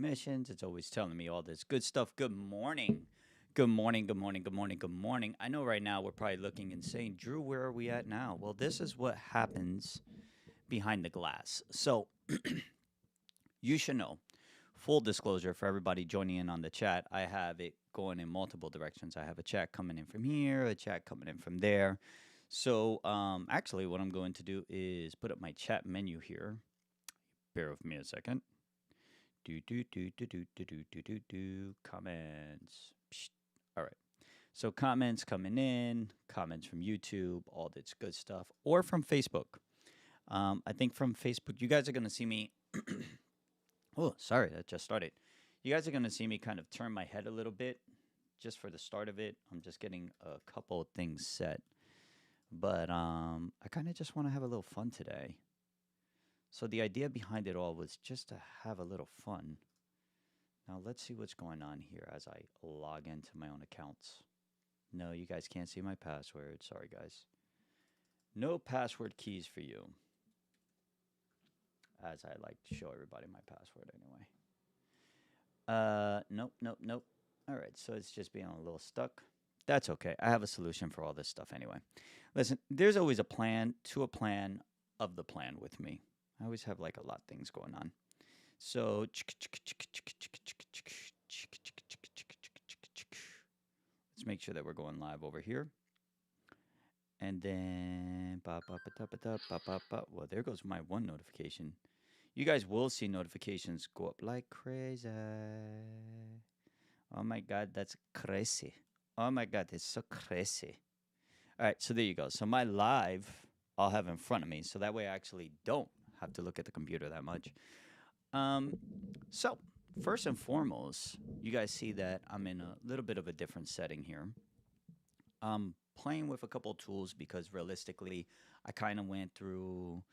affirmations. It's always telling me all this good stuff. Good morning. Good morning, good morning, good morning, good morning. I know right now we're probably looking and saying, Drew, where are we at now? Well, this is what happens behind the glass. So you should know, full disclosure for everybody joining in on the chat, I have it going in multiple directions. I have a chat coming in from here, a chat coming in from there. So actually, what I'm going to do is put up my chat menu here. Bear with me a second. Comments. Psht. All right. So comments coming in, comments from YouTube, all this good stuff, or from Facebook. I think from Facebook, you guys are gonna see me. Oh, sorry, that just started. You guys are gonna see me kind of turn my head a little bit, just for the start of it. I'm just getting a couple of things set, but I kind of just want to have a little fun today. So the idea behind it all was just to have a little fun. Now let's see what's going on here as I log into my own accounts. No, you guys can't see my password. Sorry, guys. No password keys for you. As I like to show everybody my password anyway. Nope, nope, nope. All right, so it's just being a little stuck. That's okay. I have a solution for all this stuff anyway. Listen, there's always a plan to a plan of the plan with me. I always have like a lot of things going on. So let's make sure that we're going live over here. And then, well, there goes my one notification. You guys will see notifications go up like crazy. Oh my God, that's crazy. Oh my God, it's so crazy. All right, so there you go. So my live, I'll have in front of me. So that way I actually don't have to look at the computer that much. So first and foremost, you guys see that I'm in a little bit of a different setting here. I'm playing with a couple tools because realistically, I kind of went through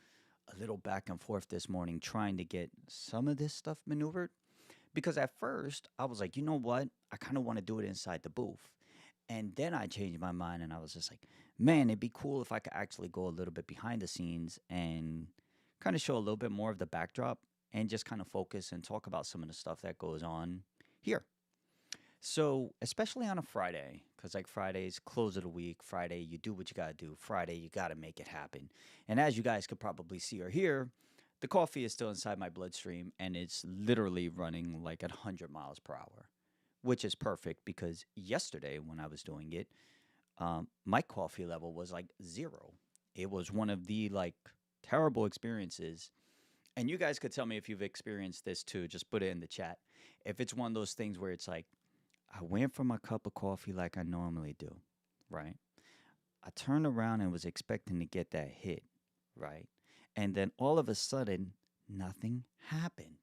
a little back and forth this morning trying to get some of this stuff maneuvered. Because at first, I was like, you know what? I kind of want to do it inside the booth. And then I changed my mind and I was just like, man, it'd be cool if I could actually go a little bit behind the scenes and kind of show a little bit more of the backdrop and just kind of focus and talk about some of the stuff that goes on here. So, especially on a Friday, because like Fridays, close of the week, Friday, you do what you got to do. Friday, you got to make it happen. And as you guys could probably see or hear, the coffee is still inside my bloodstream and it's literally running like at 100 miles per hour, which is perfect because yesterday when I was doing it, my coffee level was like zero. It was one of the like terrible experiences. And you guys could tell me if you've experienced this too. Just put it in the chat. If it's one of those things where it's like, I went for my cup of coffee like I normally do, right? I turned around and was expecting to get that hit, right? And then all of a sudden, nothing happened.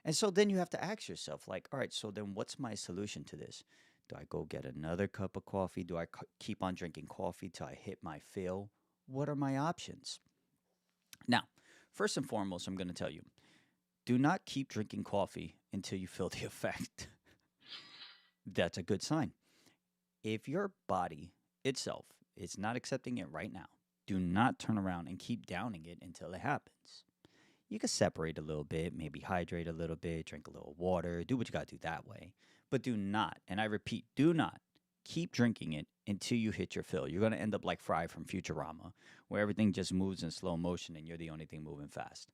And so then you have to ask yourself, like, all right, so then what's my solution to this? Do I go get another cup of coffee? Do I keep on drinking coffee till I hit my fill? What are my options? Now, first and foremost, I'm going to tell you, do not keep drinking coffee until you feel the effect. That's a good sign. If your body itself is not accepting it right now, do not turn around and keep downing it until it happens. You can separate a little bit, maybe hydrate a little bit, drink a little water, do what you got to do that way. But do not, and I repeat, do not keep drinking it until you hit your fill. You're going to end up like Fry from Futurama, where everything just moves in slow motion and you're the only thing moving fast.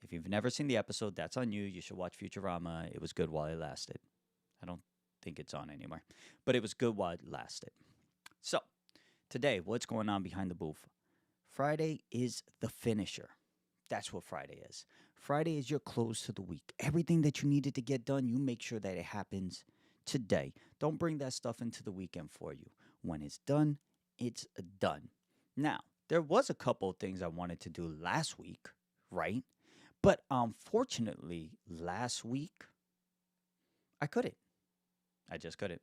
If you've never seen the episode, that's on you. You should watch Futurama. It was good while it lasted. I don't think it's on anymore, but it was good while it lasted. So, today, what's going on behind the booth? Friday is the finisher. That's what Friday is. Friday is your close to the week. Everything that you needed to get done, you make sure that it happens today. Don't bring that stuff into the weekend for you. When it's done, it's done. Now, there was a couple of things I wanted to do last week, right? But unfortunately, last week, I couldn't. I just couldn't.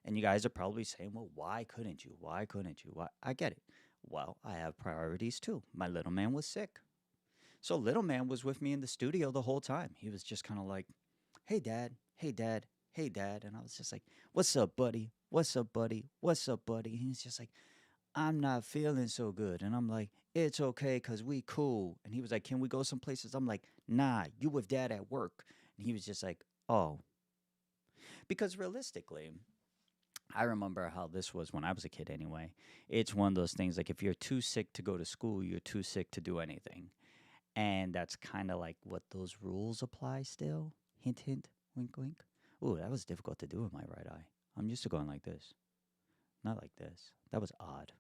And you guys are probably saying, well, why couldn't you? Why couldn't you? Why? I get it. Well, I have priorities too. My little man was sick. So little man was with me in the studio the whole time. He was just kind of like, hey, dad, hey, dad, hey, dad. And I was just like, what's up, buddy? What's up, buddy? What's up, buddy? And he's just like, I'm not feeling so good. And I'm like, it's okay because we cool. And he was like, can we go some places? I'm like, nah, you with dad at work. And he was just like, oh, because realistically, I remember how this was when I was a kid anyway. It's one of those things like if you're too sick to go to school, you're too sick to do anything. And that's kind of like what those rules apply still. Hint, hint, wink, wink. Ooh, that was difficult to do with my right eye. I'm used to going like this, not like this. That was odd.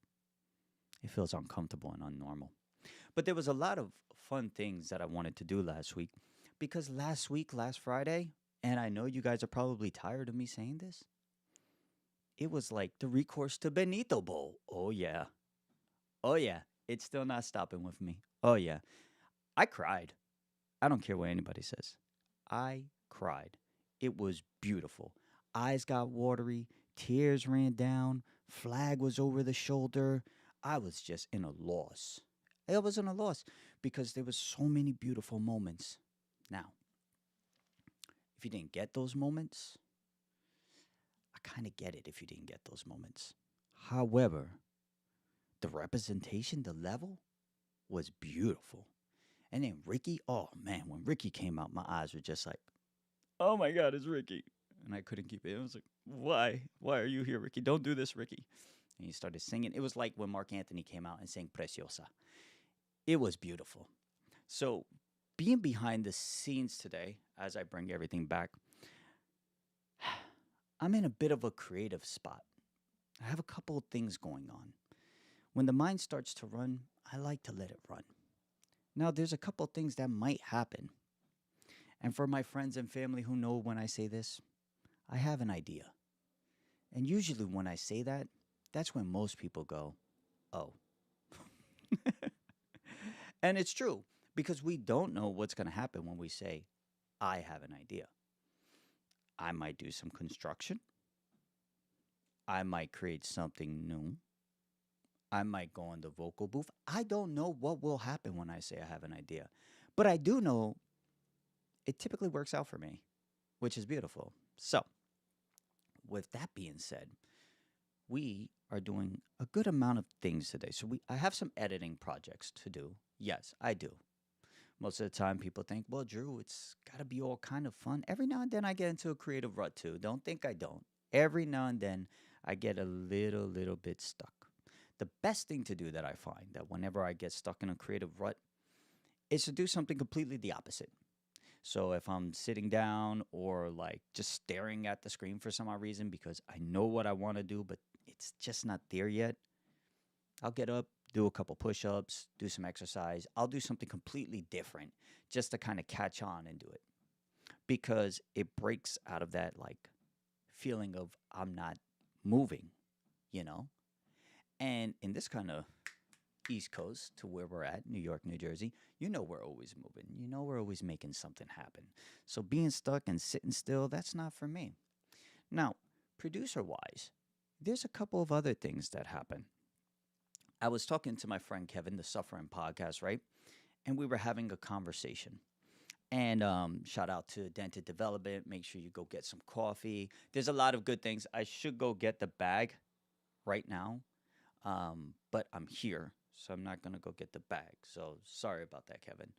It feels uncomfortable and unnormal. But there was a lot of fun things that I wanted to do last week because last week, last Friday, and I know you guys are probably tired of me saying this, it was like the recourse to Benito Bowl. Oh, yeah. Oh, yeah. It's still not stopping with me. Oh, yeah. I cried. I don't care what anybody says. I cried. It was beautiful. Eyes got watery, tears ran down, flag was over the shoulder. I was just in a loss. I was in a loss because there was so many beautiful moments. Now, if you didn't get those moments, I kind of get it if you didn't get those moments. However, the representation, the level was beautiful. And then Ricky, oh man, when Ricky came out, my eyes were just like, oh my God, it's Ricky. And I couldn't keep it. I was like, why? Why are you here, Ricky? Don't do this, Ricky. And he started singing. It was like when Mark Anthony came out and sang Preciosa. It was beautiful. So, being behind the scenes today, as I bring everything back, I'm in a bit of a creative spot. I have a couple of things going on. When the mind starts to run, I like to let it run. Now, there's a couple of things that might happen. And for my friends and family who know when I say this, I have an idea. And usually when I say that, that's when most people go, oh. And it's true because we don't know what's going to happen when we say, I have an idea. I might do some construction. I might create something new. I might go in the vocal booth. I don't know what will happen when I say I have an idea. But I do know it typically works out for me, which is beautiful. So, with that being said, we are doing a good amount of things today. So I have some editing projects to do. Yes, I do. Most of the time people think, well, Drew, it's got to be all kind of fun. Every now and then I get into a creative rut too. Don't think I don't. Every now and then I get a little bit stuck. The best thing to do that I find that whenever I get stuck in a creative rut is to do something completely the opposite. So if I'm sitting down or like just staring at the screen for some odd reason because I know what I want to do, but it's just not there yet, I'll get up, do a couple push ups, do some exercise. I'll do something completely different just to kind of catch on and do it because it breaks out of that like feeling of I'm not moving, you know? And in this kind of East Coast to where we're at, New York, New Jersey, you know we're always moving. You know we're always making something happen. So being stuck and sitting still, that's not for me. Now, producer wise, there's a couple of other things that happen. I was talking to my friend Kevin, the Suffering Podcast, right? And we were having a conversation. And shout out to Dented Development. Make sure you go get some coffee. There's a lot of good things. I should go get the bag right now, but I'm here, so I'm not gonna go get the bag. So sorry about that, Kevin.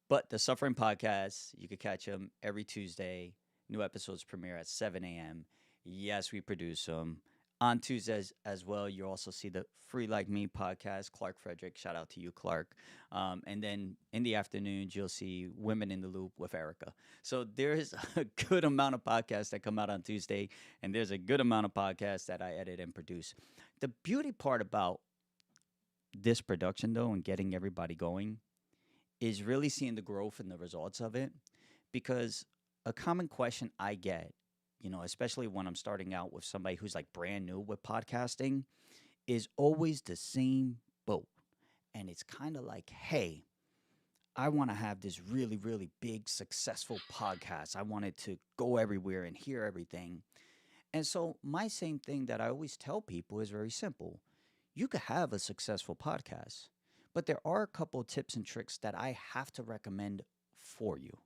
But the Suffering Podcast, you can catch them every Tuesday. New episodes premiere at 7 a.m. Yes, we produce them on Tuesdays as well. You also see the Free Like Me podcast, Clark Frederick. Shout out to you, Clark. And then in the afternoons, you'll see Women in the Loop with Erica. So there's a good amount of podcasts that come out on Tuesday, and there's a good amount of podcasts that I edit and produce. The beauty part about this production, though, and getting everybody going is really seeing the growth and the results of it. Because a common question I get, especially when I'm starting out with somebody who's like brand new with podcasting, is always the same boat. And it's kind of like, hey, I want to have this really, really big, successful podcast. I want it to go everywhere and hear everything. And so, my same thing that I always tell people is very simple. You could have a successful podcast, but there are a couple of tips and tricks that I have to recommend for you.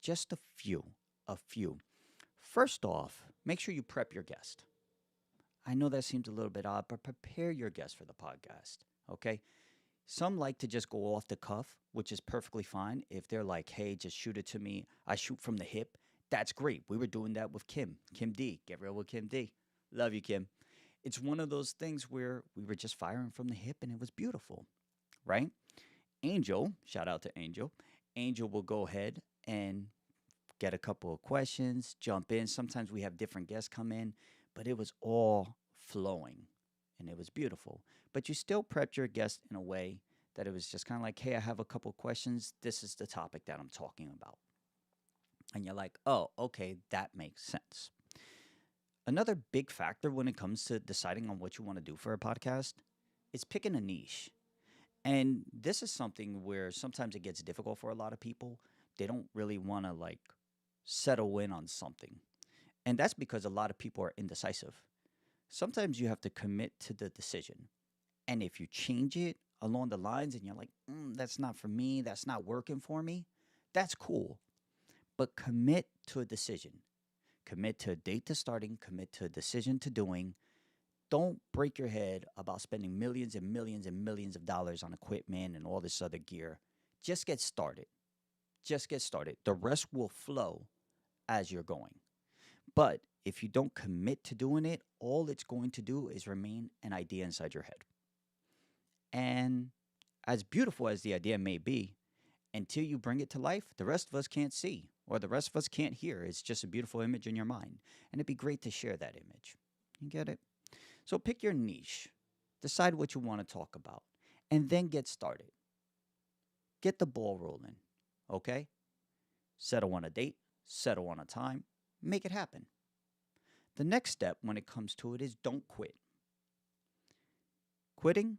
Just a few. A few. First off, make sure you prep your guest. I know that seems a little bit odd, but prepare your guest for the podcast. Okay? Some like to just go off the cuff, which is perfectly fine. If they're like, hey, just shoot it to me, I shoot from the hip, that's great. We were doing that with Kim, Kim D. Get real with Kim D. Love you, Kim. It's one of those things where we were just firing from the hip and it was beautiful, right? Angel, shout out to Angel. Angel will go ahead and get a couple of questions, jump in. Sometimes we have different guests come in, but it was all flowing and it was beautiful. But you still prepped your guest in a way that it was just kind of like, hey, I have a couple of questions. This is the topic that I'm talking about. And you're like, oh, okay, that makes sense. Another big factor when it comes to deciding on what you want to do for a podcast is picking a niche. And this is something where sometimes it gets difficult for a lot of people. They don't really want to like settle in on something. And that's because a lot of people are indecisive. Sometimes you have to commit to the decision. And if you change it along the lines and you're like, that's not for me, that's not working for me, that's cool. But commit to a decision. Commit to a date to starting, commit to a decision to doing. Don't break your head about spending millions and millions and millions of dollars on equipment and all this other gear. Just get started. Just get started. The rest will flow as you're going. But if you don't commit to doing it, all it's going to do is remain an idea inside your head. And as beautiful as the idea may be, until you bring it to life, the rest of us can't see or the rest of us can't hear. It's just a beautiful image in your mind. And it'd be great to share that image. You get it? So pick your niche, decide what you want to talk about, and then get started. Get the ball rolling, okay? Settle on a date, settle on a time, make it happen. The next step when it comes to it is don't quit. Quitting,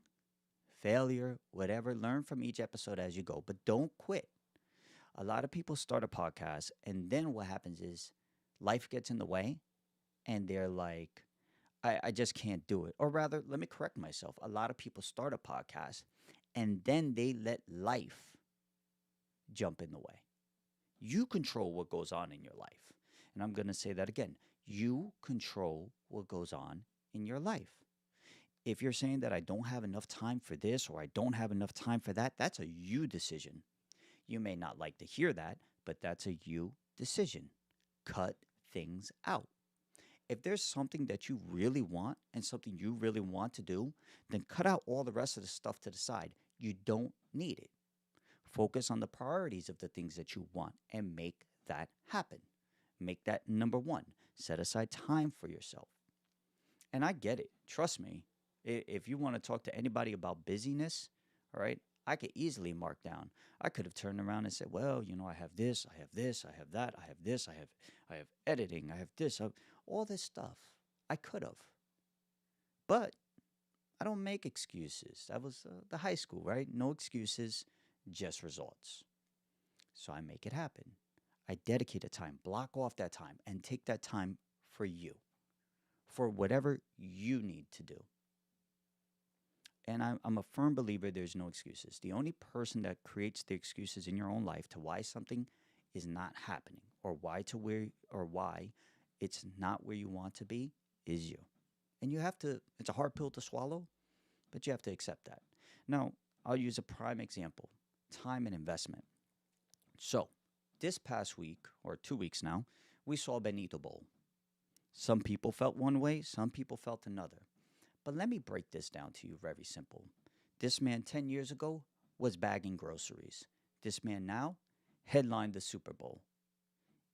failure, whatever, learn from each episode as you go, but don't quit. A lot of people start a podcast, and then what happens is life gets in the way, and they're like, I just can't do it. Or rather, let me correct myself. A lot of people start a podcast, and then they let life jump in the way. You control what goes on in your life. And I'm going to say that again. You control what goes on in your life. If you're saying that I don't have enough time for this or I don't have enough time for that, that's a you decision. You may not like to hear that, but that's a you decision. Cut things out. If there's something that you really want and something you really want to do, then cut out all the rest of the stuff to the side. You don't need it. Focus on the priorities of the things that you want and make that happen. Make that number one. Set aside time for yourself. And I get it. Trust me. If you want to talk to anybody about busyness, all right, I could easily mark down. I could have turned around and said, well, I have this, I have this, I have that, I have this, I have editing, I have this, all this stuff. I could have. But I don't make excuses. That was the high school, right? No excuses, just results. So I make it happen. I dedicate a time, block off that time, and take that time for you, for whatever you need to do. And I'm a firm believer there's no excuses. The only person that creates the excuses in your own life to why something is not happening or why it's not where you want to be is you. And you have to, it's a hard pill to swallow, but you have to accept that. Now, I'll use a prime example, time and investment. So, this past week, or 2 weeks now, we saw Benito Bowl. Some people felt one way, some people felt another. But let me break this down to you very simple. This man 10 years ago was bagging groceries. This man now headlined the Super Bowl.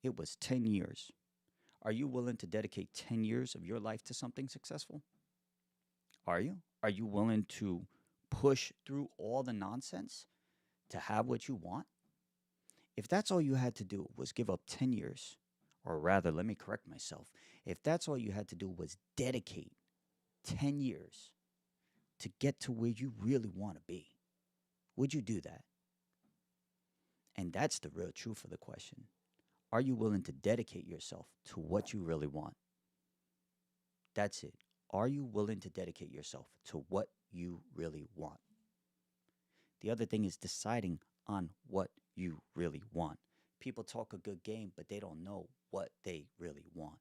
It was 10 years. Are you willing to dedicate 10 years of your life to something successful? Are you? Are you willing to push through all the nonsense to have what you want? If that's all you had to do was give up 10 years, or rather, let me correct myself, if that's all you had to do was dedicate 10 years to get to where you really want to be, would you do that? And that's the real truth of the question. Are you willing to dedicate yourself to what you really want? That's it. Are you willing to dedicate yourself to what you really want? The other thing is deciding on what you really want. People talk a good game, but they don't know what they really want.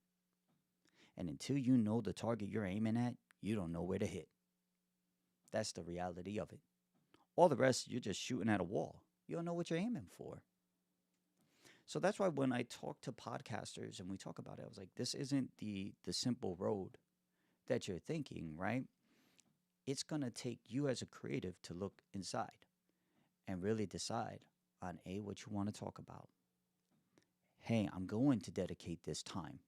And until you know the target you're aiming at, you don't know where to hit. That's the reality of it. All the rest, you're just shooting at a wall. You don't know what you're aiming for. So that's why when I talk to podcasters and we talk about it, I was like, this isn't the simple road that you're thinking, right? It's gonna take you as a creative to look inside and really decide on A, what you want to talk about. Hey, I'm going to dedicate this time.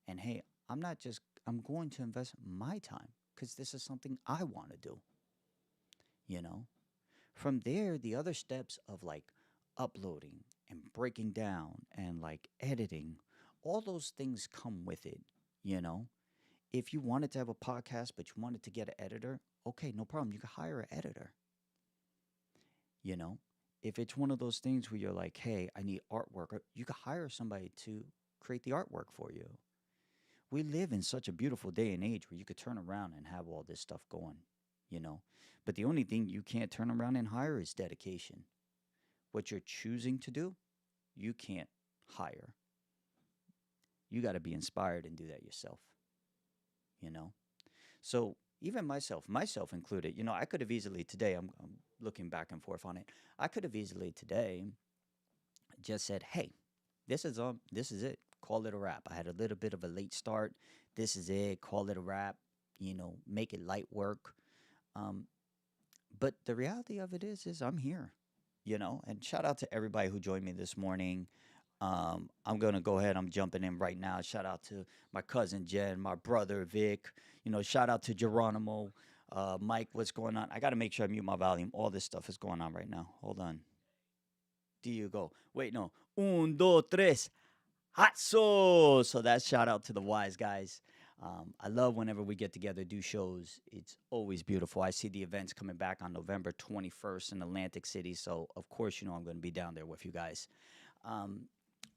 And hey, I'm going to invest my time because this is something I want to do, you know? From there, the other steps of like uploading and breaking down and like editing, all those things come with it, you know? If you wanted to have a podcast but you wanted to get an editor, okay, no problem. You can hire an editor, you know? If it's one of those things where you're like, hey, I need artwork, you could hire somebody to create the artwork for you. We live in such a beautiful day and age where you could turn around and have all this stuff going, you know? But the only thing you can't turn around and hire is dedication. What you're choosing to do, you can't hire. You got to be inspired and do that yourself, you know? So even myself included, you know, I could have easily today, I'm looking back and forth on it. I could have easily today just said, hey, this is it. Call it a wrap. I had a little bit of a late start. This is it. Call it a wrap. You know, make it light work. Um, but the reality of it is I'm here. You know, and shout out to everybody who joined me this morning. I'm gonna go ahead. I'm jumping in right now. Shout out to my cousin Jen, my brother Vic. You know, shout out to Geronimo, Mike. What's going on? I got to make sure I mute my volume. All this stuff is going on right now. Hold on. Do you go? Wait, no. Un, dos, tres. Hot sauce. So that's shout out to the wise guys. I love whenever we get together, do shows. It's always beautiful. I see the events coming back on November 21st in Atlantic City. So, of course, you know I'm going to be down there with you guys. Um,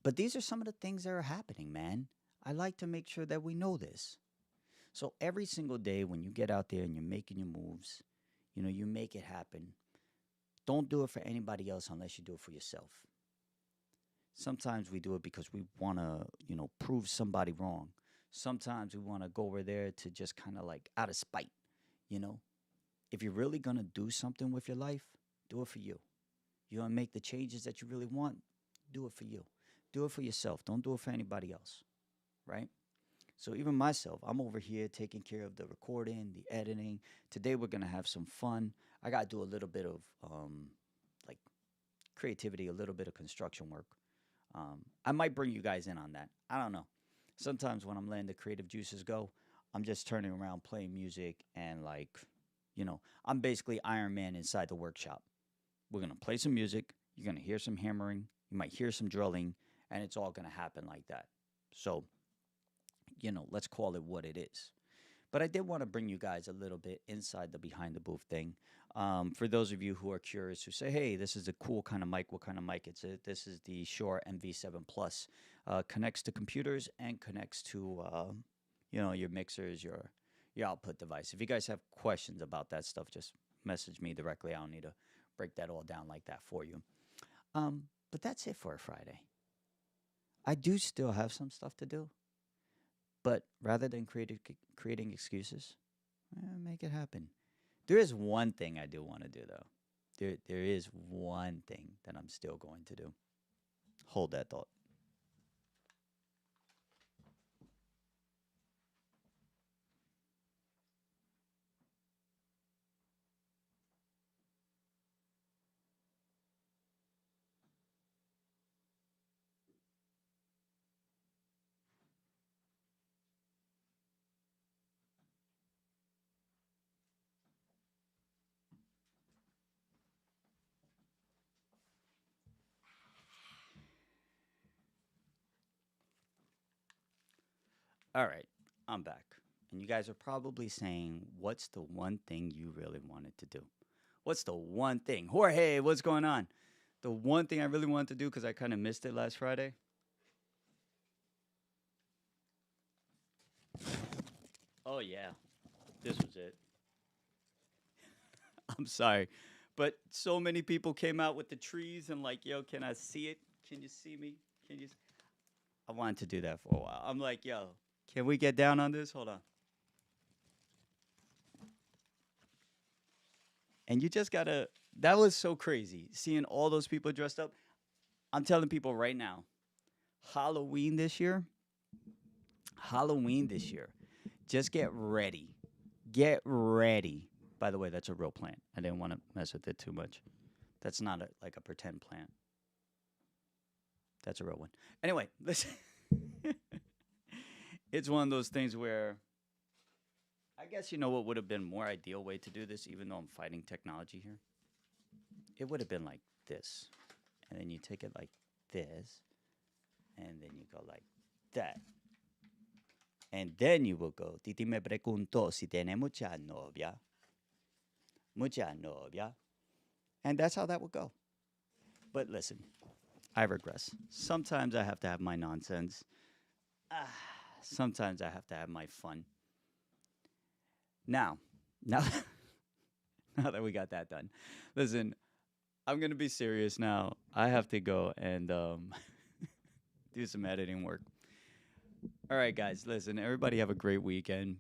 but these are some of the things that are happening, man. I like to make sure that we know this. So, every single day when you get out there and you're making your moves, you know, you make it happen. Don't do it for anybody else unless you do it for yourself. Sometimes we do it because we want to, you know, prove somebody wrong. Sometimes we want to go over there to just kind of like out of spite, you know. If you're really going to do something with your life, do it for you. You want to make the changes that you really want, do it for you. Do it for yourself. Don't do it for anybody else, right? So even myself, I'm over here taking care of the recording, the editing. Today we're going to have some fun. I got to do a little bit of like creativity, a little bit of construction work. I might bring you guys in on that. I don't know. Sometimes when I'm letting the creative juices go, I'm just turning around playing music and like, you know, I'm basically Iron Man inside the workshop. We're going to play some music. You're going to hear some hammering. You might hear some drilling, and it's all going to happen like that. So, you know, let's call it what it is. But I did want to bring you guys a little bit inside the behind the booth thing. For those of you who are curious, who say, hey, this is a cool kind of mic. What kind of mic it's it? This is the Shure MV7 Plus. Connects to computers and connects to, you know, your mixers, your output device. If you guys have questions about that stuff, just message me directly. I don't need to break that all down like that for you. But that's it for a Friday. I do still have some stuff to do. But rather than creating excuses, make it happen. There is one thing I do want to do, though. There is one thing that I'm still going to do. Hold that thought. All right, I'm back. And you guys are probably saying, what's the one thing you really wanted to do? What's the one thing? Jorge, what's going on? The one thing I really wanted to do because I kind of missed it last Friday. Oh, yeah, this was it. I'm sorry. But so many people came out with the trees and, like, yo, can I see it? Can you see me? Can you? I wanted to do that for a while. I'm like, yo, can we get down on this? Hold on. And you just gotta That was so crazy. Seeing all those people dressed up. I'm telling people right now, Halloween this year, Halloween this year, just get ready. Get ready. By the way, that's a real plant. I didn't want to mess with it too much. That's not like a pretend plant. That's a real one. Anyway, listen. It's one of those things where I guess you know what would have been more ideal way to do this, even though I'm fighting technology here. It would have been like this, and then you take it like this, and then you go like that, and then you will go. Titi me preguntó si tiene mucha novia, and that's how that would go. But listen, I regress. Sometimes I have to have my nonsense. Ah, sometimes I have to have my fun. Now, now, now that we got that done, listen, I'm gonna be serious now. I have to go and do some editing work. All right, guys, listen, everybody have a great weekend.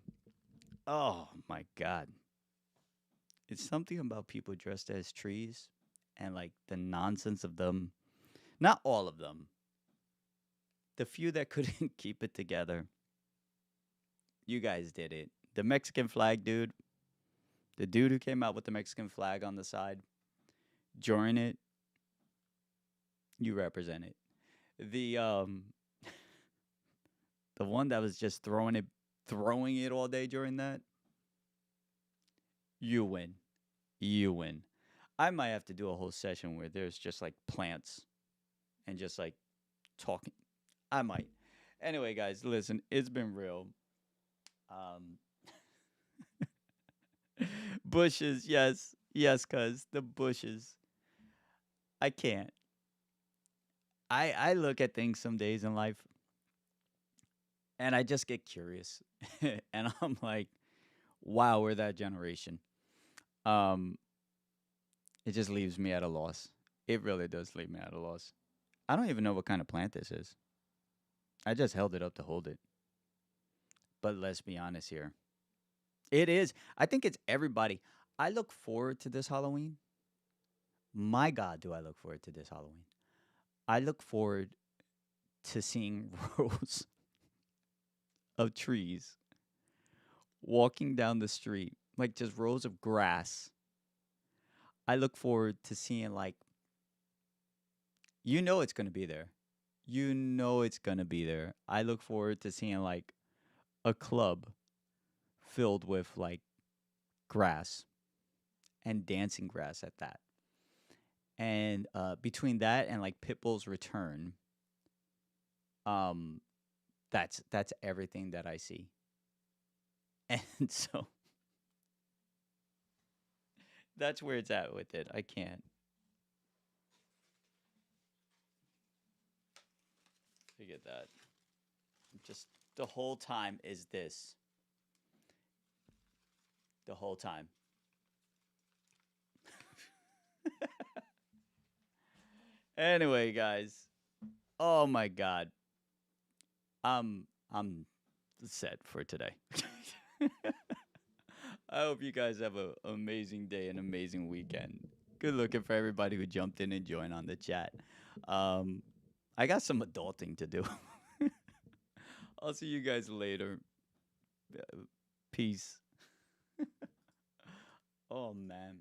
Oh my God, it's something about people dressed as trees and like the nonsense of them. Not all of them. The few that couldn't keep it together. You guys did it. The Mexican flag dude, the dude who came out with the Mexican flag on the side, during it, you represent it. The the one that was just throwing it all day during that, you win. You win. I might have to do a whole session where there's just like plants and just like talking. I might. Anyway, guys, listen, it's been real. Um bushes, yes. Yes, cuz the bushes. I can't. I look at things some days in life and I just get curious. And I'm like, wow, we're that generation. Um, it just leaves me at a loss. It really does leave me at a loss. I don't even know what kind of plant this is. I just held it up to hold it. But let's be honest here. It is. I think it's everybody. I look forward to this Halloween. My God, do I look forward to this Halloween. I look forward to seeing rows of trees walking down the street, like just rows of grass. I look forward to seeing, like, you know, it's going to be there. You know, it's going to be there. I look forward to seeing, like, a club filled with, like, grass and dancing grass at that. And between that and, like, Pitbull's return, um, that's everything that I see. And so that's where it's at with it. I can't. Forget that. Just the whole time is this. The whole time. Anyway, guys. Oh my God. I'm set for today. I hope you guys have an amazing day and amazing weekend. Good looking for everybody who jumped in and joined on the chat. Um, I got some adulting to do. I'll see you guys later. Peace. Oh man.